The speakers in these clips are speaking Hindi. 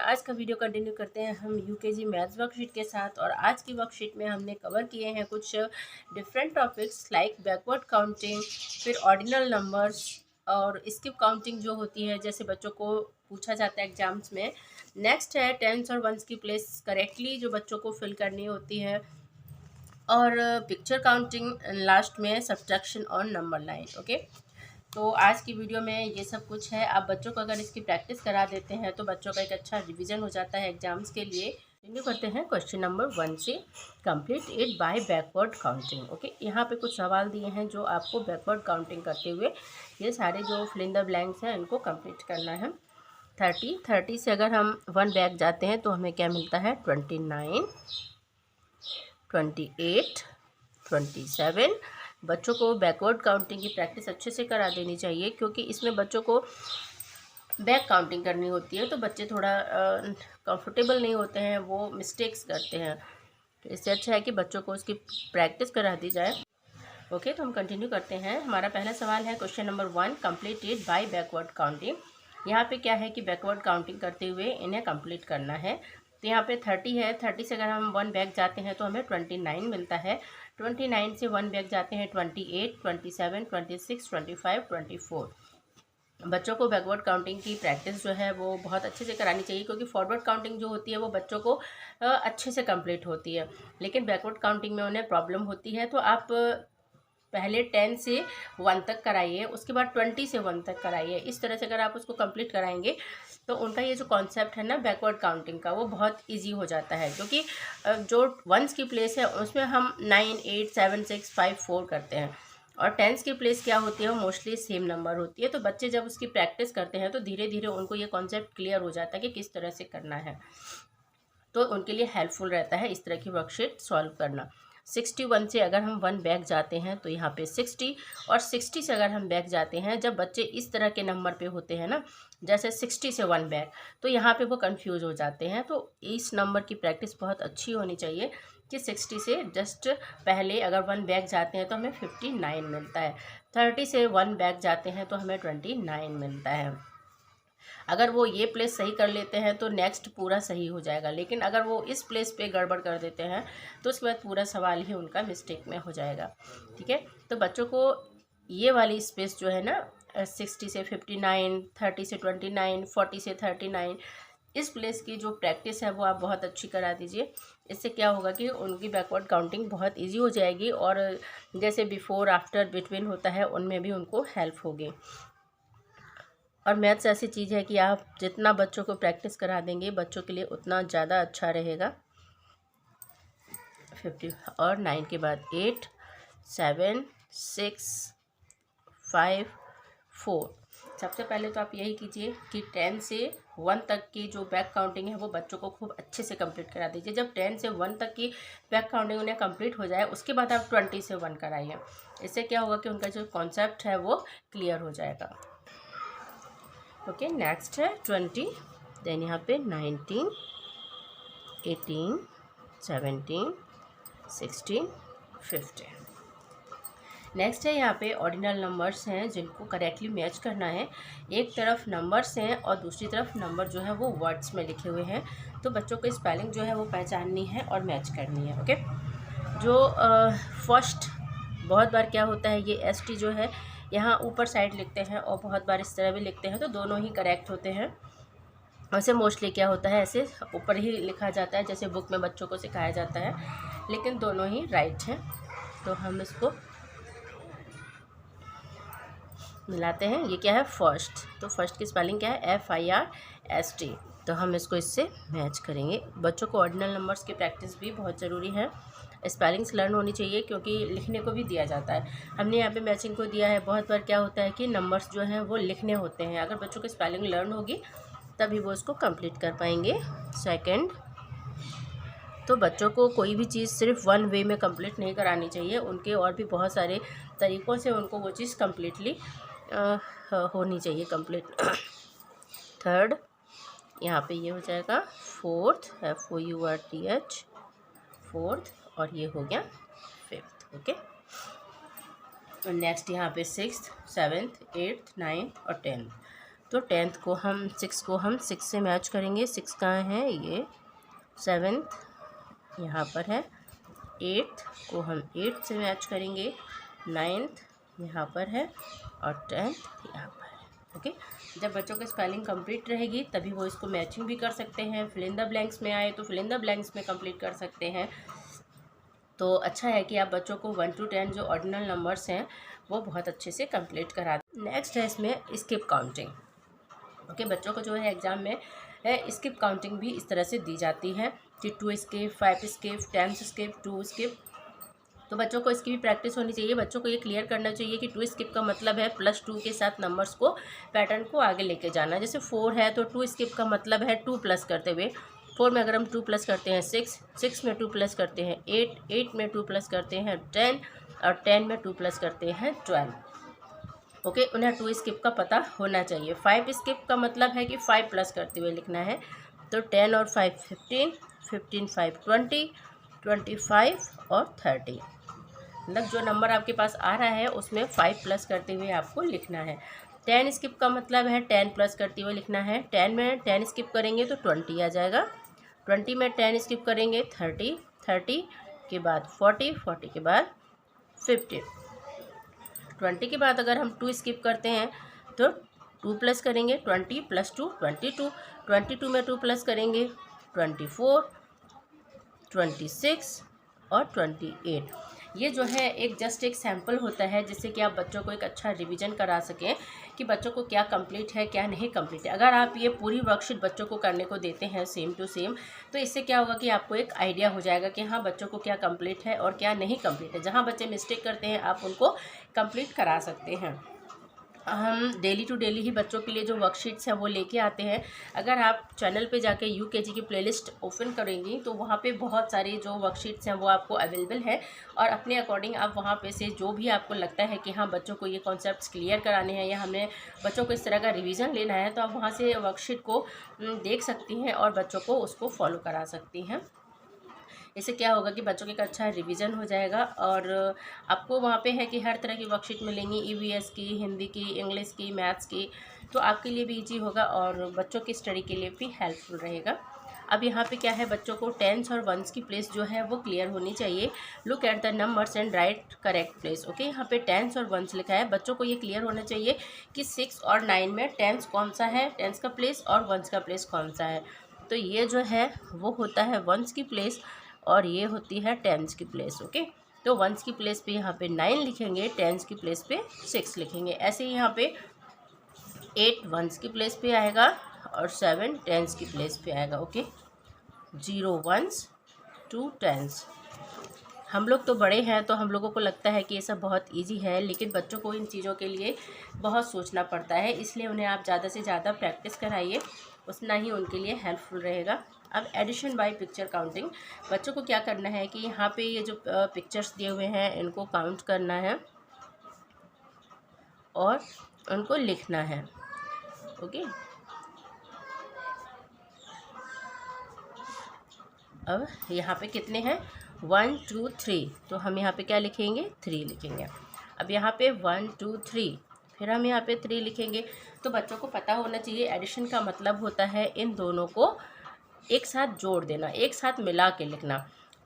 आज का वीडियो कंटिन्यू करते हैं हम यूकेजी मैथ्स वर्कशीट के साथ। और आज की वर्कशीट में हमने कवर किए हैं कुछ different topics like backward counting, फिर ऑर्डिनल नंबर्स और स्किप काउंटिंग जो होती है, जैसे बच्चों को पूछा जाता है एग्जाम्स में। नेक्स्ट है टेंस और वंस की प्लेस करेक्टली जो बच्चों को फिल करनी होती है, और पिक्चर काउंटिंग लास्ट में सब्ट्रैक्शन और नंबर लाइन। ओके, तो आज की वीडियो में ये सब कुछ है। आप बच्चों को अगर इसकी प्रैक्टिस करा देते हैं तो बच्चों का एक अच्छा रिवीजन हो जाता है एग्जाम्स के लिए। कंटिन्यू करते हैं क्वेश्चन नंबर 1 से। Complete it by backward counting. Okay, यहाँ पे कुछ सवाल दिए हैं जो आपको बैकवर्ड काउंटिंग करते हुए ये सारे जो फिल इन द ब्लैंक्स हैं इनको कंप्लीट करना है। 30 से अगर हम 1 बैक जाते हैं तो हमें क्या मिलता है 29, 28, 27। बच्चों को बैकवर्ड काउंटिंग की प्रैक्टिस अच्छे से करा देनी चाहिए, क्योंकि इसमें बच्चों को बैक काउंटिंग करनी होती है तो बच्चे थोड़ा कंफर्टेबल नहीं होते हैं, वो मिस्टेक्स करते हैं। तो इससे अच्छा है कि बच्चों को उसकी प्रैक्टिस करा दी जाए। ओके, तो हम कंटिन्यू करते हैं। हमारा पहला सवाल है question number 1, complete it by backward counting. यहाँ पे क्या है कि बैकवर्ड काउंटिंग करते हुए इन्हें कंप्लीट करना है। तो यहाँ पे 30 है, 30 से अगर हम 1 बैक जाते हैं तो हमें 29 मिलता है। 29 से 1 बैक जाते हैं 28, 27, 26, 25, 24। बच्चों को बैकवर्ड काउंटिंग की प्रैक्टिस जो है वो बहुत अच्छे से करानी चाहिए, क्योंकि फॉरवर्ड काउंटिंग जो होती है वो बच्चों को अच्छे से कंप्लीट होती है, लेकिन बैकवर्ड काउंटिंग में उन्हें प्रॉब्लम होती है। तो आप पहले 10 से 1 तक कराइए, उसके बाद 20 से 1 तक कराइए। इस तरह से अगर आप उसको कंप्लीट कराएंगे तो उनका ये जो कॉन्सेप्ट है ना बैकवर्ड काउंटिंग का, वो बहुत इजी हो जाता है। क्योंकि जो वंस की प्लेस है उसमें हम 9, 8, 7, 6, 5, 4 करते हैं, और टेंस की प्लेस क्या होती है वो मोस्टली सेम नंबर होती है। तो बच्चे जब उसकी प्रैक्टिस करते हैं तो धीरे धीरे उनको ये कॉन्सेप्ट क्लियर हो जाता है कि किस तरह से करना है, तो उनके लिए हेल्पफुल रहता है इस तरह की वर्कशीट सॉल्व करना। 61 से अगर हम 1 बैक जाते हैं तो यहाँ पे 60, और 60 से अगर हम बैक जाते हैं, जब बच्चे इस तरह के नंबर पे होते हैं ना, जैसे 60 से 1 बैक, तो यहाँ पे वो कंफ्यूज हो जाते हैं। तो इस नंबर की प्रैक्टिस बहुत अच्छी होनी चाहिए कि 60 से जस्ट पहले अगर 1 बैक जाते हैं तो हमें 59 मिलता है, 30 से 1 बैक जाते हैं तो हमें 29 मिलता है। अगर वो ये प्लेस सही कर लेते हैं तो नेक्स्ट पूरा सही हो जाएगा, लेकिन अगर वो इस प्लेस पे गड़बड़ कर देते हैं तो उसके बाद पूरा सवाल ही उनका मिस्टेक में हो जाएगा। ठीक है, तो बच्चों को ये वाली स्पेस जो है ना 60 से 59, 30 से 29, 40 से 39, इस प्लेस की जो प्रैक्टिस है वो आप बहुत अच्छी करा दीजिए। इससे क्या होगा कि उनकी बैकवर्ड काउंटिंग बहुत ईजी हो जाएगी, और जैसे बिफोर आफ्टर बिटवीन होता है उनमें भी उनको हेल्प होगी। और मैथ्स ऐसी चीज़ है कि आप जितना बच्चों को प्रैक्टिस करा देंगे बच्चों के लिए उतना ज़्यादा अच्छा रहेगा। 50 और 9 के बाद 8, 7, 6, 5, 4। सबसे पहले तो आप यही कीजिए कि 10 से 1 तक की जो बैक काउंटिंग है वो बच्चों को खूब अच्छे से कंप्लीट करा दीजिए। जब 10 से 1 तक की बैक काउंटिंग उन्हें कंप्लीट हो जाए उसके बाद आप 20 से 1 कराइए। इससे क्या होगा कि उनका जो कॉन्सेप्ट है वो क्लियर हो जाएगा। ओके, नेक्स्ट है 20, देन यहाँ पे 19, 18, 17, 16, 15। नेक्स्ट है यहाँ पे ऑर्डिनल नंबर्स हैं जिनको करेक्टली मैच करना है। एक तरफ नंबर्स हैं और दूसरी तरफ नंबर जो है वो वर्ड्स में लिखे हुए हैं, तो बच्चों को स्पेलिंग जो है वो पहचाननी है और मैच करनी है। ओके, जो फर्स्ट बहुत बार क्या होता है, ये ST जो है यहाँ ऊपर साइड लिखते हैं और बहुत बार इस तरह भी लिखते हैं, तो दोनों ही करेक्ट होते हैं। वैसे मोस्टली क्या होता है ऐसे ऊपर ही लिखा जाता है जैसे बुक में बच्चों को सिखाया जाता है, लेकिन दोनों ही राइट हैं। तो हम इसको मिलाते हैं। ये क्या है फर्स्ट, तो फर्स्ट की स्पेलिंग क्या है FIRST, तो हम इसको इससे मैच करेंगे। बच्चों को ऑर्डिनल नंबर्स की प्रैक्टिस भी बहुत ज़रूरी है, स्पेलिंग्स लर्न होनी चाहिए, क्योंकि लिखने को भी दिया जाता है। हमने यहाँ पे मैचिंग को दिया है। बहुत बार क्या होता है कि नंबर्स जो हैं वो लिखने होते हैं, अगर बच्चों की स्पेलिंग लर्न होगी तभी वो इसको कंप्लीट कर पाएंगे। सेकंड, तो बच्चों को कोई भी चीज़ सिर्फ 1 वे में कंप्लीट नहीं करानी चाहिए, उनके और भी बहुत सारे तरीक़ों से उनको वो चीज़ कम्प्लीटली होनी चाहिए कंप्लीट। थर्ड, यहाँ पे ये हो जाएगा फोर्थ, FOURTH, फोर्थ, और ये हो गया फिफ्थ। ओके, और नेक्स्ट यहाँ पे 6th, 7th, 8th, 9th और 10th। तो 10th को हम 6 से मैच करेंगे। 6 कहाँ है, ये 7th यहाँ पर है। 8th को हम 8 से मैच करेंगे। 9th यहाँ पर है और 10th यहाँ पर है। ओके, जब बच्चों की स्पेलिंग कंप्लीट रहेगी तभी वो इसको मैचिंग भी कर सकते हैं। फिल इन द ब्लैंक्स में आए तो फिल इन द ब्लैंक्स में कंप्लीट कर सकते हैं। तो अच्छा है कि आप बच्चों को 1 to 10 जो ऑर्डिनल नंबर्स हैं वो बहुत अच्छे से कंप्लीट करा दें। नेक्स्ट है इसमें स्किप काउंटिंग। ओके, बच्चों को जो है एग्ज़ाम में स्किप काउंटिंग भी इस तरह से दी जाती है कि 2 स्किप, 5 स्किप, 10 स्किप, 2 स्किप। तो बच्चों को इसकी भी प्रैक्टिस होनी चाहिए। बच्चों को ये क्लियर करना चाहिए कि 2 स्किप का मतलब है +2 के साथ नंबर्स को, पैटर्न को आगे लेके जाना। जैसे 4 है तो 2 स्किप का मतलब है 2 प्लस करते हुए। 4 में अगर हम 2 प्लस करते हैं 6, 6 में 2 प्लस करते हैं 8, 8 में 2 प्लस करते हैं 10 और 10 में 2 प्लस करते हैं 12। ओके, उन्हें 2 स्किप का पता होना चाहिए। 5 स्किप का मतलब है कि 5 प्लस करते हुए लिखना है। तो 10 और 5 15, 15 5 20, 25 और 30। मतलब जो नंबर आपके पास आ रहा है उसमें 5 प्लस करते हुए आपको लिखना है। 10 स्किप का मतलब है 10 प्लस करते हुए लिखना है। 10 में 10 स्किप करेंगे तो 20 आ जाएगा। 20 में 10 स्किप करेंगे 30, 30 के बाद 40, 40 के बाद 50। 20 के बाद अगर हम 2 स्किप करते हैं तो 2 प्लस करेंगे, 20 + 2 22, 22 में 2 प्लस करेंगे 24, 26 और 28। ये जो है जस्ट एक सैम्पल होता है जिससे कि आप बच्चों को एक अच्छा रिवीजन करा सकें कि बच्चों को क्या कंप्लीट है क्या नहीं कंप्लीट है। अगर आप ये पूरी वर्कशीट बच्चों को करने को देते हैं सेम टू सेम, तो इससे क्या होगा कि आपको एक आइडिया हो जाएगा कि हाँ बच्चों को क्या कंप्लीट है और क्या नहीं कंप्लीट है। जहाँ बच्चे मिस्टेक करते हैं आप उनको कंप्लीट करा सकते हैं। हम डेली टू डेली ही बच्चों के लिए जो वर्कशीट्स हैं वो लेके आते हैं। अगर आप चैनल पे जाके यूकेजी की प्लेलिस्ट ओपन करेंगी तो वहाँ पे बहुत सारी जो वर्कशीट्स हैं वो आपको अवेलेबल है और अपने अकॉर्डिंग आप वहाँ पे से जो भी आपको लगता है कि हाँ बच्चों को ये कॉन्सेप्ट्स क्लियर कराने हैं या हमें बच्चों को इस तरह का रिवीजन लेना है, तो आप वहाँ से वर्कशीट को देख सकती हैं और बच्चों को उसको फॉलो करा सकती हैं। इससे क्या होगा कि बच्चों का अच्छा रिवीजन हो जाएगा और आपको वहाँ पे है कि हर तरह की वर्कशीट मिलेंगी, ईवीएस की, हिंदी की, इंग्लिश की, मैथ्स की। तो आपके लिए भी ईजी होगा और बच्चों की स्टडी के लिए भी हेल्पफुल रहेगा। अब यहाँ पे क्या है, बच्चों को टेंस और वंस की प्लेस जो है वो क्लियर होनी चाहिए। Look at the numbers and right correct place. Okay, यहाँ पे टेंस और वंस लिखा है, बच्चों को ये क्लियर होना चाहिए कि 6 और 9 में टेंस कौन सा है, टेंस का प्लेस, और वंस का प्लेस कौन सा है। तो ये जो है वो होता है वंस की प्लेस और ये होती है टेंस की प्लेस। ओके, तो वंस की प्लेस पे यहाँ पे 9 लिखेंगे, टेंस की प्लेस पे 6 लिखेंगे। ऐसे ही यहाँ पे 8 वंस की प्लेस पे आएगा और 7 टेंस की प्लेस पे आएगा। Okay, 0 once 2 tens. हम लोग तो बड़े हैं तो हम लोगों को लगता है कि ये सब बहुत इजी है, लेकिन बच्चों को इन चीज़ों के लिए बहुत सोचना पड़ता है। इसलिए उन्हें आप ज़्यादा से ज़्यादा प्रैक्टिस कराइए, उतना ही उनके लिए हेल्पफुल रहेगा। अब एडिशन बाय पिक्चर काउंटिंग, बच्चों को क्या करना है कि यहाँ पे ये जो पिक्चर्स दिए हुए हैं इनको काउंट करना है और उनको लिखना है। ओके, अब यहाँ पे कितने हैं, 1 2 3, तो हम यहाँ पे क्या लिखेंगे, 3 लिखेंगे। अब यहाँ पे 1 2 3, फिर हम यहाँ पे 3 लिखेंगे। तो बच्चों को पता होना चाहिए एडिशन का मतलब होता है इन दोनों को एक साथ जोड़ देना, एक साथ मिला के लिखना।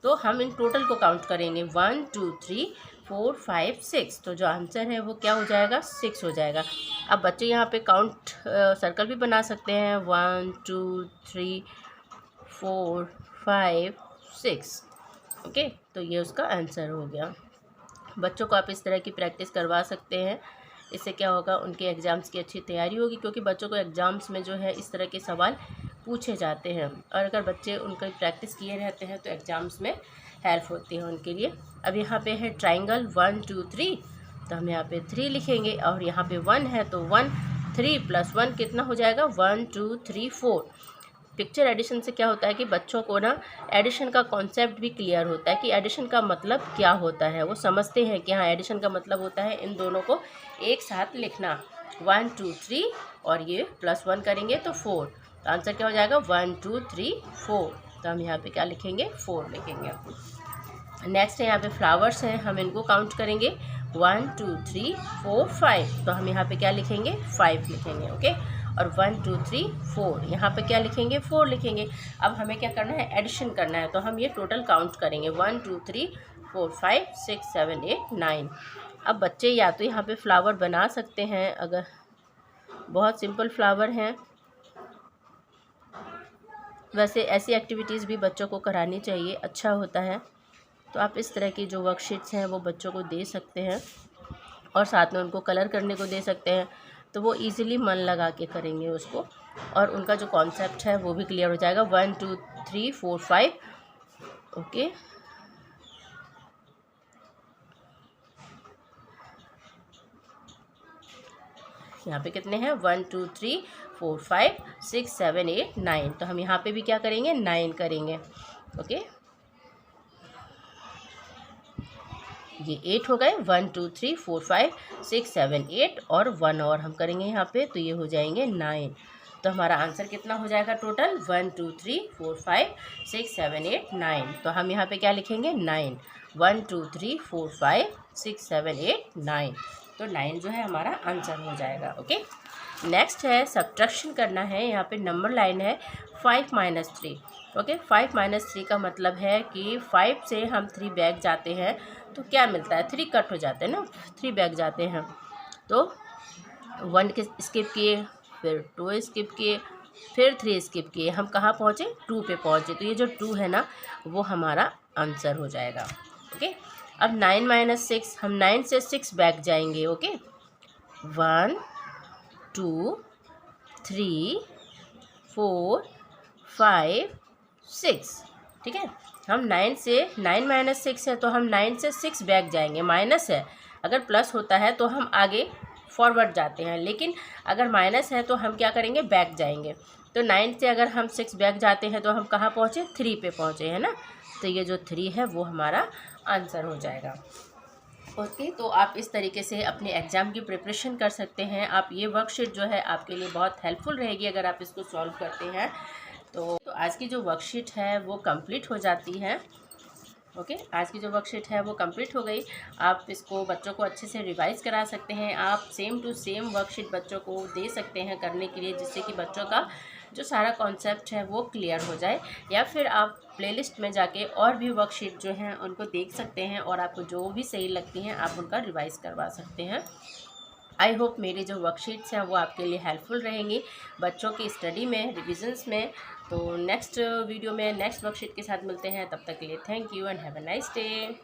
तो हम इन टोटल को काउंट करेंगे, 1 2 3 4 5 6, तो जो आंसर है वो क्या हो जाएगा, 6 हो जाएगा। अब बच्चे यहाँ पे काउंट सर्कल भी बना सकते हैं, 1 2 3 4 5 6। ओके, तो ये उसका आंसर हो गया। बच्चों को आप इस तरह की प्रैक्टिस करवा सकते हैं। इससे क्या होगा, उनके एग्ज़ाम्स की अच्छी तैयारी होगी, क्योंकि बच्चों को एग्ज़ाम्स में जो है इस तरह के सवाल पूछे जाते हैं और अगर बच्चे उनका प्रैक्टिस किए रहते हैं तो एग्ज़ाम्स में हेल्प होती है उनके लिए। अब यहाँ पे है ट्राइंगल 1 2 3, तो हम यहाँ पे 3 लिखेंगे और यहाँ पे 1 है तो 1, 3 + 1 कितना हो जाएगा, 1 2 3 4। पिक्चर एडिशन से क्या होता है कि बच्चों को ना एडिशन का कॉन्सेप्ट भी क्लियर होता है कि एडिशन का मतलब क्या होता है। वो समझते हैं कि हाँ एडिशन का मतलब होता है इन दोनों को एक साथ लिखना, 1 2 3 और ये +1 करेंगे तो 4, तो आंसर क्या हो जाएगा, 1 2 3 4। तो हम यहाँ पे क्या लिखेंगे, 4 लिखेंगे। नेक्स्ट है यहाँ पे फ्लावर्स हैं, हम इनको काउंट करेंगे, 1 2 3 4 5, तो हम यहाँ पे क्या लिखेंगे, 5 लिखेंगे। ओके, और 1 2 3 4, यहाँ पे क्या लिखेंगे 4 लिखेंगे। अब हमें क्या करना है, एडिशन करना है, तो हम ये टोटल काउंट करेंगे 1 2 3 4 5 6 7 8 9। अब बच्चे या तो यहाँ पे फ्लावर बना सकते हैं, अगर बहुत सिंपल फ्लावर हैं। वैसे ऐसी एक्टिविटीज़ भी बच्चों को करानी चाहिए, अच्छा होता है। तो आप इस तरह की जो वर्कशीट्स हैं वो बच्चों को दे सकते हैं और साथ में उनको कलर करने को दे सकते हैं, तो वो इजीली मन लगा के करेंगे उसको, और उनका जो कॉन्सेप्ट है वो भी क्लियर हो जाएगा। 1 2 3 4 5 ओके। यहाँ पे कितने हैं 1 2 3 4 5 6 7 8 9, तो हम यहाँ पे भी क्या करेंगे 9 करेंगे। ओके, ये 8 हो गए, 1 2 3 4 5 6 7 8 और 1 और हम करेंगे यहाँ पे, तो ये हो जाएंगे 9। तो हमारा आंसर कितना हो जाएगा टोटल 1 2 3 4 5 6 7 8 9। तो हम यहाँ पे क्या लिखेंगे 9, 1 2 3 4 5 6 7 8 9, तो 9 जो है हमारा आंसर हो जाएगा। ओके, नेक्स्ट है सब्ट्रैक्शन करना है। यहाँ पे नंबर लाइन है 5 - 3। ओके, 5 - 3 का मतलब है कि 5 से हम 3 बैक जाते हैं तो क्या मिलता है, 3 कट हो जाते हैं ना, 3 बैक जाते हैं, तो 1 के स्किप किए, फिर 2 स्किप किए, फिर 3 स्किप किए, हम कहाँ पहुँचे 2 पे पहुँचे, तो ये जो 2 है ना वो हमारा आंसर हो जाएगा। ओके, अब 9 - 6, हम 9 से 6 बैक जाएंगे। ओके, 1 2 3 4 5 6, ठीक है। हम 9 - 6 है तो हम 9 से 6 बैक जाएंगे, माइनस है, अगर प्लस होता है तो हम आगे फॉरवर्ड जाते हैं, लेकिन अगर माइनस है तो हम क्या करेंगे बैक जाएंगे। तो 9 से अगर हम 6 बैक जाते हैं तो हम कहाँ पहुँचे 3 पे पहुँचे, है ना, तो ये जो 3 है वो हमारा आंसर हो जाएगा। ओके, तो आप इस तरीके से अपने एग्ज़ाम की प्रिपरेशन कर सकते हैं। आप ये वर्कशीट जो है आपके लिए बहुत हेल्पफुल रहेगी अगर आप इसको सॉल्व करते हैं। तो आज की जो वर्कशीट है वो कंप्लीट हो जाती है। ओके, आज की जो वर्कशीट है वो कंप्लीट हो गई। आप इसको बच्चों को अच्छे से रिवाइज़ करा सकते हैं। आप सेम टू सेम वर्कशीट बच्चों को दे सकते हैं करने के लिए, जिससे कि बच्चों का जो सारा कॉन्सेप्ट है वो क्लियर हो जाए। या फिर आप प्लेलिस्ट में जाके और भी वर्कशीट जो हैं उनको देख सकते हैं और आपको जो भी सही लगती हैं आप उनका रिवाइज़ करवा सकते हैं। आई होप मेरी जो वर्कशीट्स हैं वो आपके लिए हेल्पफुल रहेंगी बच्चों की स्टडी में, रिविजन्स में। तो नेक्स्ट वीडियो में नेक्स्ट वर्कशीट के साथ मिलते हैं, तब तक के लिए thank you and have a nice day.